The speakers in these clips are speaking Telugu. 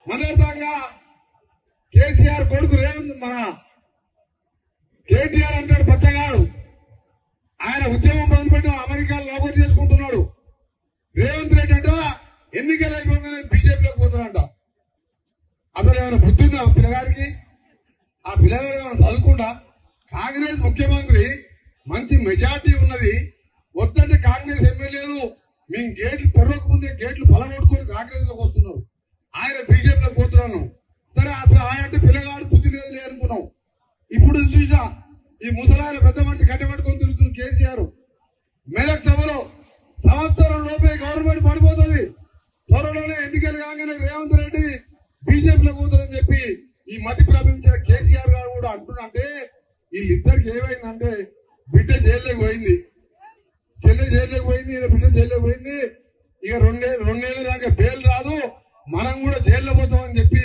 మనర్థంగా కేసీఆర్ కొడుకు రేవంత్ మన కేటీఆర్ అంటాడు బచ్చగాడు. ఆయన ఉద్యమం మొదలుపెట్టి అమెరికాలో నౌకరు చేసుకుంటున్నాడు. రేవంత్ రెడ్డి అంట ఎన్నికలు అయిపోగానే బీజేపీలోకి పోతాడంట. అసలు ఏమైనా బుద్ధి ఉందా పిల్లగాడికి? ఆ పిల్లగాడు ఏమైనా చదువుకుండా కాంగ్రెస్ ముఖ్యమంత్రి మంచి మెజార్టీ ఉన్నది, వద్దంటే కాంగ్రెస్ ఎమ్మెల్యేలు మేము గేట్లు తెరవకముందే గేట్లు పలగొట్టుకుని కాంగ్రెస్ లోకి వస్తున్నావు, ఆయన బీజేపీలోకి పోతున్నాను. సరే ఆయన పిల్లగాడు బుద్ధి లేదు అనుకున్నావు. ఇప్పుడు చూసా ఈ ముసలాయన పెద్ద మనిషి కట్టబెట్టుకొని తిరుగుతున్నారు కేసీఆర్. మెదక్ సభలో సంవత్సరం లోపే గవర్నమెంట్ పడిపోతుంది, త్వరలోనే ఎన్నికలు కాగానే రేవంత్ రెడ్డి బీజేపీలోకి పోతుందని చెప్పి ఈ మతి ప్రారంభించిన కేసీఆర్ గారు కూడా అంటున్నంటే వీళ్ళిద్దరికి ఏమైందంటే బిడ్డ జైల్లోకి పోయింది, చెల్లె జైల్లోకి పోయింది, ఈయన బిడ్డ జైల్లోకి పోయింది. ఇక రెండేళ్ల దాకా బెయిల్ రాదు, మనం కూడా జైల్లో పోతామని చెప్పి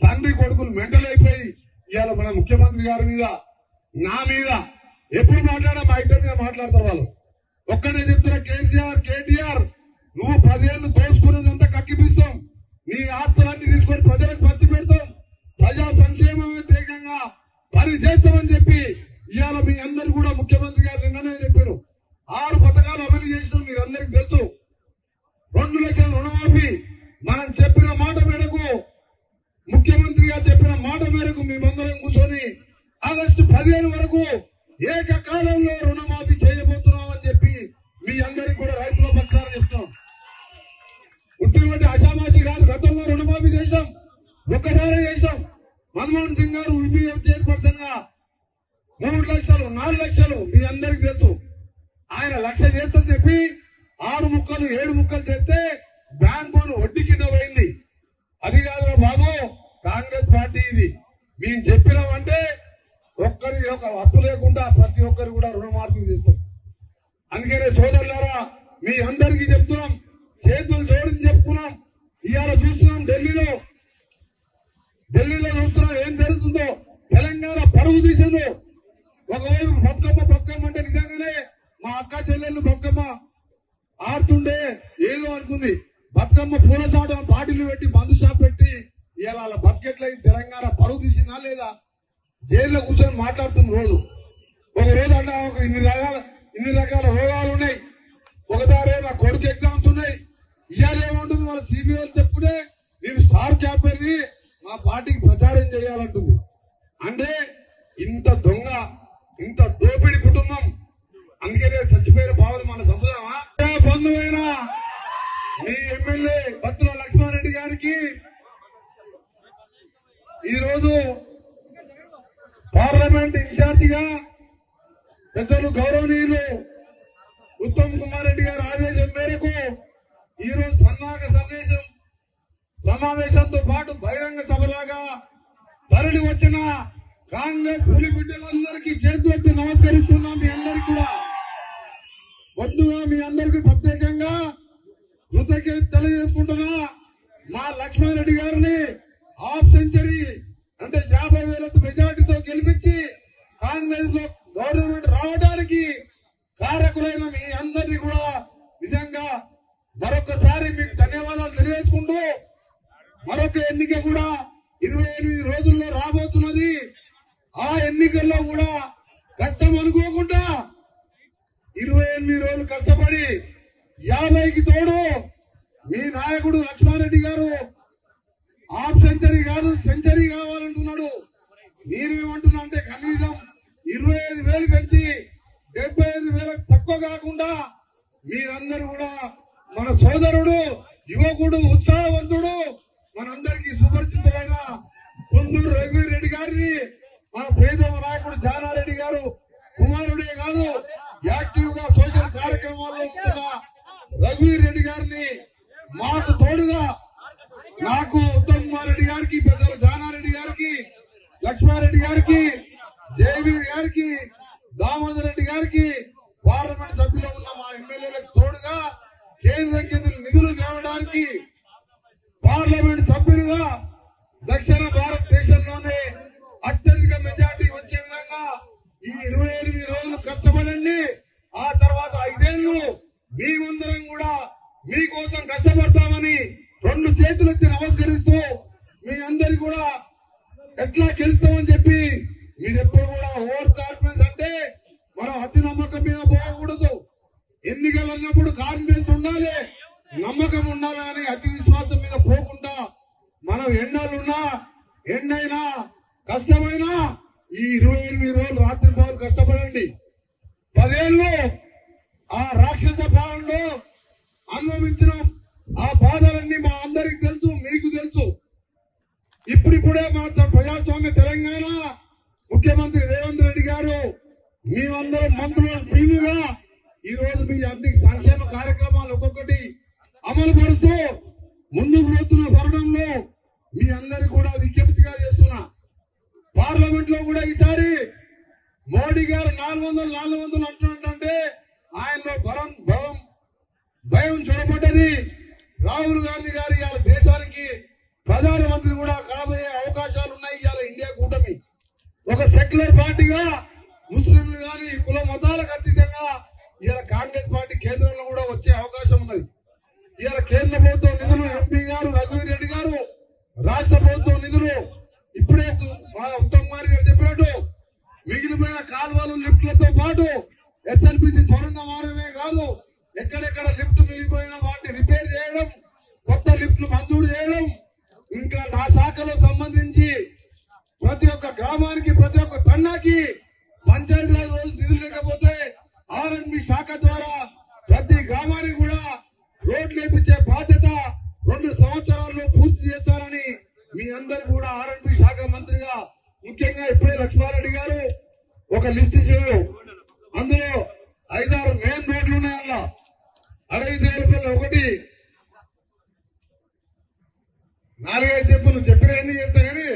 తండ్రి కొడుకులు మెంటల్ అయిపోయి ఇవాళ మన ముఖ్యమంత్రి గారి మీద నా మీద ఎప్పుడు మాట్లాడా మా ఇద్దరి మీద మాట్లాడతారు వాళ్ళు. ఒక్కనే చెప్తున్నా కేటీఆర్ నువ్వు 10 ఏళ్లు దోచుకున్నదంతా కక్కిపిస్తాం, నీ ఆస్తులన్నీ తీసుకొని ప్రజలకు పంచి పెడతాం, ప్రజా సంక్షేమం వ్యతిరేకంగా పని చేస్తామని చెప్పి ఇవాళ మీ అందరు కూడా ముఖ్యమంత్రి గారు నిన్ననే చెప్పారు. 6 పథకాలు అమలు చేసినాం, మీరందరికీ తెలుసు. 2 లక్షల రుణమాఫీ మనం చెప్పిన మాట మేరకు, ముఖ్యమంత్రి గారు చెప్పిన మాట మేరకు మేమందరం కూర్చొని ఆగస్టు 15 వరకు ఏకకాలంలో రుణమాఫీ చేయబోతున్నామని చెప్పి మీ అందరికీ కూడా రైతుల పక్షాన చెప్తాం. ఉట్టినటువంటి అషామాషి కాదు, గతంలో రుణమాఫీ చేసాం, ఒక్కసారి చేసాం. మన్మోహన్ సింగ్ గారు యూపీఎఫ్ చైర్పర్సన్ గా 3 లక్షలు 4 లక్షలు మీ అందరికీ తెలుసు. ఆయన 1 లక్ష చేస్తని చెప్పి 6 ముక్కలు 7 ముక్కలు చేస్తే బ్యాంకు వడ్డీ కింద పోయింది. అది కాదురా బాబు, కాంగ్రెస్ పార్టీ ఇది. మేము చెప్పినామంటే ఒక్కరి ఒక అప్పు లేకుండా ప్రతి ఒక్కరు కూడా రుణమాఫీ చేస్తాం. అందుకనే సోదరులారా మీ అందరికీ చెప్తున్నాం, చేతులు జోడించి చెప్పుకున్నాం. ఇవాళ చూస్తున్నాం ఢిల్లీలో చూస్తున్నాం ఏం జరుగుతుందో. తెలంగాణ పరుగు తీసిందో. ఒకవైపు బతుకమ్మ అంటే నిజంగానే మా అక్క చెల్లెళ్ళు బతుకమ్మ ఆడుతుండే ఏదో అనుకుంది. బతుకమ్మ పూల చాటు బాటిల్ పెట్టి మందు షాప్ పెట్టి ఇవాళ బతికెట్లయి తెలంగాణ పరుగు తీసిందా లేదా? జైల్లో కూర్చొని మాట్లాడుతున్న రోజు ఒక రోజు అంటే ఇన్ని రకాల రోగాలు ఉన్నాయి. ఒకసారి నా కొడుకు ఎగ్జామ్స్ ఉన్నాయి. ఇవాళ ఏమంటుంది వాళ్ళ సిబిఐలు చెప్పుకుంటే నేను స్టార్ క్యాంపెయిన్ మా పార్టీకి ప్రచారం చేయాలంటుంది. అంటే ఇంత దొంగ, ఇంత దోపిడి కుటుంబం. అందుకనే చచ్చిపోయిన భావన మన సముద్రమా? బంధువైన మీ ఎమ్మెల్యే బత్తుల లక్ష్మారెడ్డి గారికి ఈరోజు పార్లమెంట్ ఇన్ఛార్జిగా పెద్దలు గౌరవనీయులు ఉత్తమ్ కుమార్ రెడ్డి గారి ఆదేశం మేరకు ఈరోజు సమావేశంతో పాటు బహిరంగ సభలాగా తరలి వచ్చిన కాంగ్రెస్ పులి బిడ్డలందరికీ చేతులెత్తి నమస్కరిస్తున్నాం. మీ అందరికీ కూడా ముందుగా మీ అందరికీ ప్రత్యేకంగా కృతజ్ఞత తెలియజేసుకుంటున్నా. మా లక్ష్మారెడ్డి గారిని హాఫ్ సెంచరీ అంటే 50,000 మెజార్టీతో గెలిపించి కాంగ్రెస్ లో గవర్నమెంట్ రావడానికి కారకులైన మీ అందరినీ కూడా నిజంగా మరొకసారి మీకు ధన్యవాదాలు తెలియజేసుకుంటూ, మరొక ఎన్నిక కూడా 28 రోజుల్లో రాబోతున్నది. ఆ ఎన్నికల్లో కూడా కష్టం అనుకోకుండా 28 రోజులు కష్టపడి 50కి తోడు మీ నాయకుడు లక్ష్మారెడ్డి గారు హాఫ్ సెంచరీ కాదు సెంచరీ కావాలంటున్నాడు. మీరేమంటున్నా అంటే కనీసం 25,000 పెంచి 75,000 తక్కువ కాకుండా మీరందరూ కూడా మన సోదరుడు, యువకుడు, ఉత్సాహవంతుడు, మనందరికీ సుపరిచితులైన పొందూరు రఘువీర్ రెడ్డి గారిని మన ప్రియతమ నాయకుడు జానారెడ్డి గారు కుమారుడే కాదు యాక్టివ్ గా సోషల్ కార్యక్రమాల్లో ఉంటున్న రఘువీర్ రెడ్డి గారిని మాకు తోడుగా నాకు ఉత్తమ్ కుమార్ రెడ్డి గారికి, పెద్దలు జానారెడ్డి గారికి, లక్ష్మారెడ్డి గారికి, జయవీర్ గారికి, దామోదర్ రెడ్డి గారికి, పార్లమెంట్ సభ్యులు ఉన్న మా ఎమ్మెల్యేలకు తోడుగా కేంద్రం కింద నిధులు తేవడానికి పార్లమెంట్ సభ్యులుగా దక్షిణ భారతదేశంలోనే అత్యధిక మెజార్టీ వచ్చే విధంగా ఈ 28 రోజులు కష్టపడండి. ఆ తర్వాత 5 ఏళ్లు మేమందరం కూడా మీకోసం కష్టపడతామని 2 చేతులెత్తి నమస్కరిస్తూ ఎట్లా గెలుస్తామని చెప్పి మీరు ఎప్పుడు కూడా ఓవర్ కాన్ఫిడెన్స్ అంటే మనం అతి నమ్మకం మీద పోకూడదు. ఎన్నికలు అన్నప్పుడు కాన్ఫిడెన్స్ ఉండాలి, నమ్మకం ఉండాలి అని అతి విశ్వాసం మీద పోకుండా మనం ఎన్నాళ్ళున్నా ఎన్నైనా కష్టమైనా ఈ 28 రోజులు రాత్రి పగలు కష్టపడండి. 10 ఏళ్ళు ఆ రాక్షస పాలనలో అనుభవించిన ఆ బాధలన్నీ మా అందరికి తెలుసు, మీకు తెలుసు. ఇప్పుడిప్పుడే మన ప్రజాస్వామ్య తెలంగాణ ముఖ్యమంత్రి రేవంత్ రెడ్డి గారు మేమందరం మంత్రుల టీముగా ఈ రోజు మీ అన్ని సంక్షేమ కార్యక్రమాలు ఒక్కొక్కటి అమలు పరుస్తూ ముందుకు పోతున్న తరుణంలో మీ అందరికి కూడా విజ్ఞప్తిగా చేస్తున్నా. పార్లమెంట్ లో కూడా ఈసారి మోడీ గారు 400 అంటున్నట్టే ఆయనలో భయం చొరబడ్డది. రాహుల్ గాంధీ గారు ఇవాళ దేశానికి ప్రధానమంత్రి కూడా కాబోయే అవకాశాలు ఉన్నాయి. ఇవాళ ఇండియా కూటమి ఒక సెక్యులర్ పార్టీగా ముస్లింలు గాని కుల మతాలకు అతీతంగా ఇవాళ కాంగ్రెస్ పార్టీ కేంద్రంలో కూడా వచ్చే అవకాశం ఉన్నది. ఇవాళ కేంద్ర ప్రభుత్వం నిధులు ఎంపీ గారు రఘువీర్ రెడ్డి గారు, రాష్ట్ర ప్రభుత్వం నిధులు ఇప్పుడే ఉత్తమ్ కుమార్ గారు చెప్పినట్టు మిగిలిపోయిన కాలువలు లిఫ్ట్లతో పాటు ఎస్ఎల్బిసి సొరంగ మార్గమే కాదు, ఎక్కడెక్కడ లిఫ్ట్ మిగిలిపోయిన వాటిని రిపేర్ చేయడం, కొత్త లిఫ్ట్లు మంజూరు చేయడం, ఇంకా నా శాఖలో సంబంధించి ప్రతి ఒక్క గ్రామానికి ప్రతి ఒక్క తండాకి పంచాయతీరాజ్ రోజు నిధులు లేకపోతే R&B శాఖ ద్వారా ప్రతి గ్రామానికి కూడా రోడ్లు వేయించే బాధ్యత 2 సంవత్సరాల్లో పూర్తి చేస్తారని మీ అందరూ కూడా R&B శాఖ మంత్రిగా ముఖ్యంగా ఇప్పుడే లక్ష్మారెడ్డి గారు ఒక లిస్ట్ ఇచ్చారు. అందులో 5-6 మెయిన్ రోడ్లు ఉన్నాయి. అలా 5,000 ఒకటి 4-5 చెప్పు, నువ్వు చెప్పిన ఎన్ని చేస్తా కానీ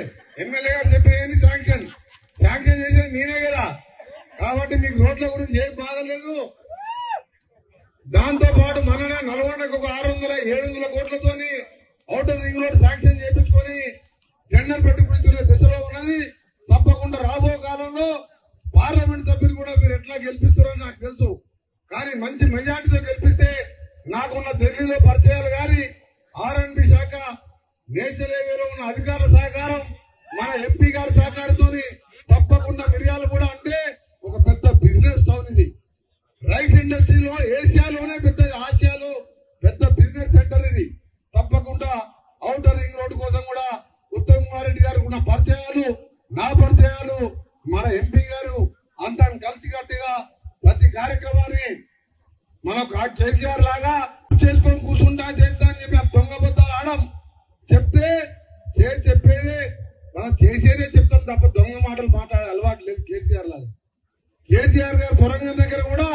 ఎమ్మెల్యే గారు చెప్పిన ఎన్ని శాంక్షన్ చేసేది నేనే కదా. కాబట్టి మీకు రోడ్ల గురించి ఏం బాధ లేదు. దాంతో పాటు మననే నల్గొండకు ఒక 600-700 కోట్లతోని ఔటర్ రింగ్ రోడ్ శాంక్షన్ చేయించుకొని టెండర్ పెట్టుకునే దశలో ఉన్నది. తప్పకుండా రాబో కాలంలో పార్లమెంట్ సభ్యులు కూడా మీరు ఎట్లా గెలిపిస్తారో నాకు తెలుసు. కానీ మంచి మెజార్టీతో గెలిపిస్తే నాకున్న ఢిల్లీలో పరిచయాలు గాని R&B శాఖ నేషనల్ హైవేలో ఉన్న అధికారుల సహకారం, మన ఎంపీ గారి సహకారంతో తప్పకుండా మిర్యాలు కూడా అంటే ఒక పెద్ద బిజినెస్ టౌన్ ఇది. రైస్ ఇండస్ట్రీలో ఏషియాలోనే పెద్ద, ఆసియాలో పెద్ద బిజినెస్ సెంటర్ ఇది. తప్పకుండా ఔటర్ రింగ్ రోడ్డు కోసం కూడా ఉత్తమ్ కుమార్ రెడ్డి గారికి ఉన్న పరిచయాలు, నా పరిచయాలు, మన ఎంపీ గారు అంతా కలిసికట్టుగా ప్రతి కార్యక్రమాన్ని మనం కేసీఆర్ లాగా చేసుకొని కూర్చుంటా చేస్తా అని చెప్పి దొంగబద్దాలు ఆడం చెప్తే చెప్పేది మనం చేసేదే చెప్తాం తప్ప దొంగ మాటలు మాట్లాడే అలవాటు లేదు కేసీఆర్ లాగా. కేసీఆర్ గారు సొరంగం దగ్గర కూడా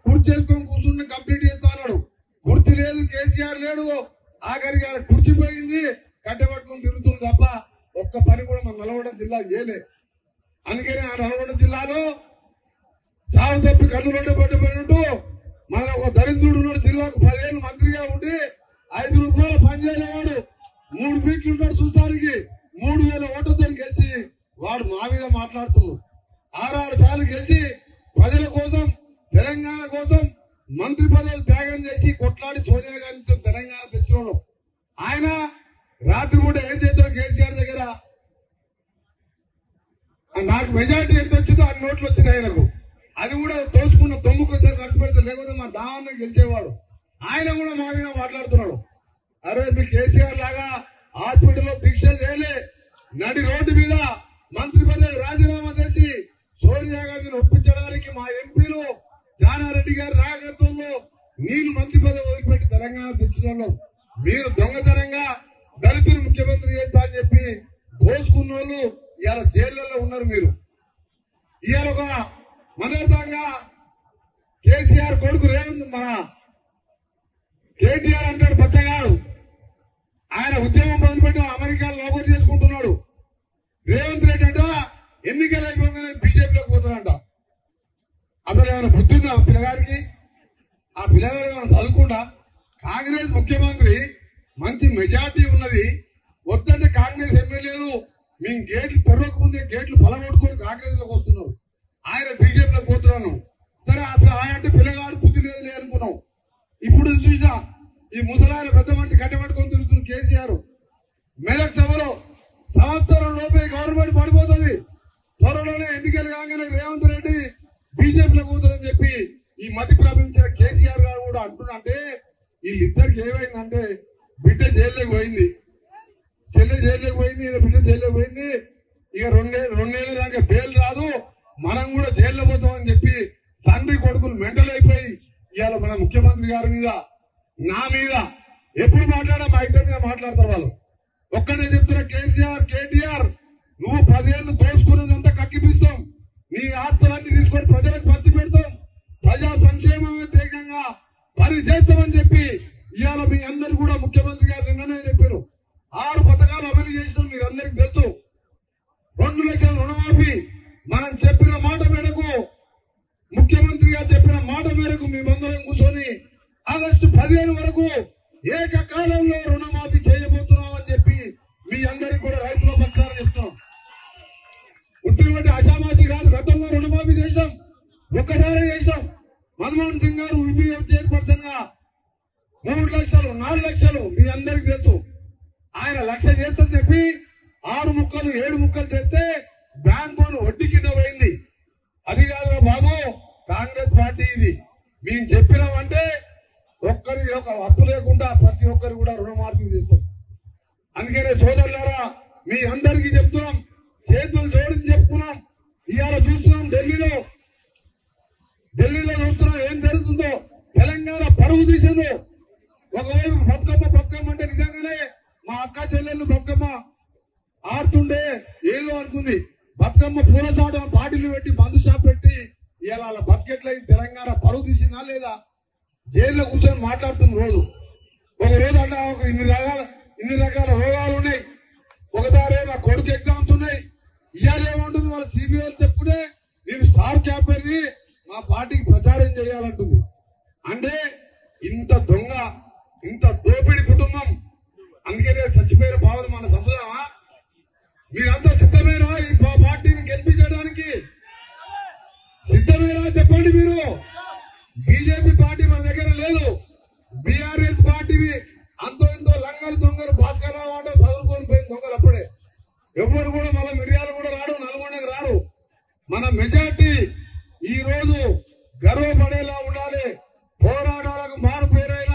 కుర్చీ చేసుకొని కూర్చుంటే కంప్లీట్ చేస్తా అన్నాడు. కుర్చీ లేదు, కేసీఆర్ లేడు, ఆఖరికి కుర్చీ పోయింది, కట్టెపట్టుకుని తిరుగుతుంది తప్ప ఒక్క పని కూడా మన నల్గొండ జిల్లా చేయలే. అందుకని ఆ నల్గొండ జిల్లాలో సాగు తప్పి కన్ను రెండు పట్టుబడినట్టు మన ఒక దళితుడు ఉన్నాడు. జిల్లాకు 10 ఏళ్ళు మంత్రిగా ఉండి 5 రూపాయలు పనిచేయలేవాడు, 3 ఫీట్లు ఉంటాడు చూస్తానికి, 3,000 ఓట్లతో గెలిచి వాడు మా మీద మాట్లాడుతున్నాడు. 6 సార్లు గెలిచి ప్రజల కోసం, తెలంగాణ కోసం మంత్రి పదవులు త్యాగం చేసి కొట్లాడి సోనియా గాంధీతో తెలంగాణ తెచ్చుకోవడం. ఆయన రాత్రి కూడా ఏం చేస్తాడు కేసీఆర్ దగ్గర, నాకు మెజార్టీ ఎంత వచ్చిందో అన్ని నోట్లు వచ్చినాయి ఆయనకు. అది కూడా తోచుకున్న దొంగకొచ్చారు ఖర్చు పెడితే, లేకపోతే మా దావాన్ని గెలిచేవాడు. ఆయన కూడా మా మీద మాట్లాడుతున్నాడు. అరే మీ కేసీఆర్ లాగా హాస్పిటల్లో దీక్షలు చేయలే, నడి రోడ్డు మీద మంత్రి పదవి రాజీనామా చేసి సోనియా గాంధీని ఒప్పించడానికి మా ఎంపీలు జానారెడ్డి గారి నాయకత్వంలో నేను మంత్రి పదవి వదిలిపెట్టి తెలంగాణ తెచ్చిన మీరు దొంగతనంగా దళితులు ముఖ్యమంత్రి చేస్తా అని చెప్పి దోచుకున్న వాళ్ళు ఇవాళ జైళ్లలో ఉన్నారు. మీరు ఇవాళ ఒక మనర్థంగా కేసీఆర్ కొడుకు రేవంత్ మన కేటీఆర్ అంటాడు బచ్చగాడు, ఆయన ఉద్యోగం మొదలుపెట్టి అమెరికాలో నౌకరు చేసుకుంటున్నాడు. రేవంత్ రెడ్డి అంట ఎన్నికలు అయిపోగానే బీజేపీలోకి పోతాడంట. అసలు ఏమైనా బుద్ధి ఉందా ఆ పిల్లగారికి? ఆ పిల్లగాడు ఏమైనా చదువుకుండా కాంగ్రెస్ ముఖ్యమంత్రి మంచి మెజార్టీ ఉన్నది, వద్దంటే కాంగ్రెస్ ఎమ్మెల్యేలు మేము గేట్లు తెరవక ముందే గేట్లు పలగొట్టుకొని కాంగ్రెస్ లోకి వస్తున్నావు, ఆయన బీజేపీలోకి పోతున్నాను. సరే ఆయన పిల్లగాడు బుద్ధి లేదు అనుకున్నాం. ఇప్పుడు చూసినా ఈ ముసలాయన పెద్ద మనిషి కట్టబట్టుకొని తిరుగుతున్న కేసీఆర్ మెదక్ సభలో సంవత్సరం లోపే గవర్నమెంట్ పడిపోతుంది. త్వరలోనే ఎన్నికలు కాగానే రేవంత్ రెడ్డి బీజేపీలో కూతురని చెప్పి ఈ మతి ప్రవహించిన కేసీఆర్ గారు కూడా అంటున్నంటే వీళ్ళిద్దరికి ఏమైందంటే బిడ్డ జైల్లోకి పోయింది, చెల్లె జైల్లోకి పోయింది, బిడ్డ జైల్లోకి పోయింది. ఇక రెండేళ్ల దాకా బెయిల్ రాదు, మనం కూడా జైల్లో పోతామని చెప్పి తండ్రి కొడుకులు మెంటల్ అయిపోయి ఇవాళ మన ముఖ్యమంత్రి గారి మీద నా మీద ఎప్పుడు మాట్లాడా మా ఇద్దరి మీద మాట్లాడతారు వాళ్ళు. ఒక్కనే చెప్తున్నా, కేటీఆర్ నువ్వు 10 ఏళ్లు దోసుకున్నదంతా కక్కిపిస్తాం, నీ ఆస్తులన్నీ తీసుకొని ప్రజలకు పంచి పెడతాం, ప్రజా సంక్షేమం వ్యతిరేకంగా పని చేస్తామని చెప్పి ఇవాళ మీ అందరు కూడా ముఖ్యమంత్రి గారు నిన్ననే చెప్పారు. 6 పథకాలు అమలు చేసినాం, మీరందరికీ తెలుసు. 2 లక్షల రుణమాఫీ మనం చెప్పిన మాట మేరకు, ముఖ్యమంత్రి గారు చెప్పిన మాట మేరకు మేమందరం కూర్చొని ఆగస్టు 15 వరకు ఏకకాలంలో రుణమాఫీ చేయబోతున్నాం అని చెప్పి మీ అందరికీ కూడా రైతుల పక్షాన చెప్తున్నాం. ఉట్టినటువంటి అషామాషి కాదు, గతంలో రుణమాఫీ చేసాం, ఒక్కసారి చేసాం. మన్మోహన్ సింగ్ గారు యూపీఎఫ్ చైర్పర్సన్ గా 3 లక్షలు 4 లక్షలు మీ అందరికీ తెలుసు. ఆయన 1 లక్ష చేస్తని చెప్పి 6 ముక్కలు 7 ముక్కలు చేస్తే బ్యాంకు వడ్డీ కింద పోయింది. అది కాదురా బాబు, కాంగ్రెస్ పార్టీ ఇది. మేము చెప్పినామంటే ఒక్కరి ఒక అప్పు లేకుండా ప్రతి ఒక్కరు కూడా రుణమాఫీ చేస్తాం. అందుకనే సోదరులారా మీ అందరికీ చెప్తున్నాం, చేతులు జోడించి చెప్పుకున్నాం. ఇవాళ చూస్తున్నాం ఢిల్లీలో చూస్తున్నాం ఏం జరుగుతుందో. తెలంగాణ పరుగు తీసిందో. ఒకవైపు బతుకమ్మ అంటే నిజంగానే మా అక్క చెల్లెళ్ళు బతుకమ్మ ఆడుతుండే ఏదో అనుకుంది. బతుకమ్మ పూలసాట బాటిల్ పెట్టి మందు షాప్ పెట్టి ఇవాళ బతికెట్లయి తెలంగాణ పరుగు తీసిందా లేదా? జైల్లో కూర్చొని మాట్లాడుతున్న రోజు ఒక రోజు అంటే ఇన్ని రకాల రోగాలు ఉన్నాయి. ఒకసారి నా కొడుకు ఎగ్జామ్స్ ఉన్నాయి. ఇవాళ ఏముంటుంది, వాళ్ళ సిబిఐ చెప్పుకుంటే నేను స్టార్ క్యాంపెయిన్ మా పార్టీకి ప్రచారం చేయాలంటుంది. అంటే ఇంత దొంగ, ఇంత దోపిడి కుటుంబం. అందుకనే చచ్చిపోయిన భావన మన సంపదమా? మీరంతా సిద్ధమేనా ఈ పార్టీని గెలిపించడానికి? సిద్ధమేనా చెప్పండి మీరు. బీజేపీ పార్టీ మన దగ్గర లేదు. బీఆర్ఎస్ పార్టీవి అంతో ఇంతో లంగలు దొంగలు భాస్కరరావు అంటే చదువుకొని పోయిన దొంగలు అప్పుడే. ఎవరు కూడా మళ్ళీ మిర్యాలు కూడా రాడు, నల్గొండకు రారు. మన మెజార్టీ ఈ రోజు గర్వపడేలా ఉండాలి. పోరాటాలకు మారు పేరైన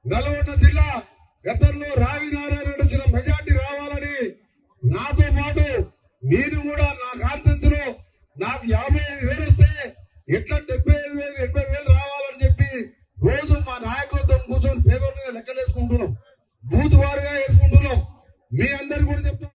నల్గొండ జిల్లా గతంలో రావి నారాయణ వచ్చిన మెజార్టీ రావాలని నాతో పాటు నేను కూడా నా కాన్స్టిట్యూన్సీలో నాకు 55,000 వస్తే ఎట్లా 75,000 80,000 రావాలని చెప్పి రోజు మా నాయకులతో కూర్చొని పేపర్ మీద లెక్కలేసుకుంటున్నాం, బూత్ వారుగా వేసుకుంటున్నాం. మీ అందరు కూడా చెప్తాం.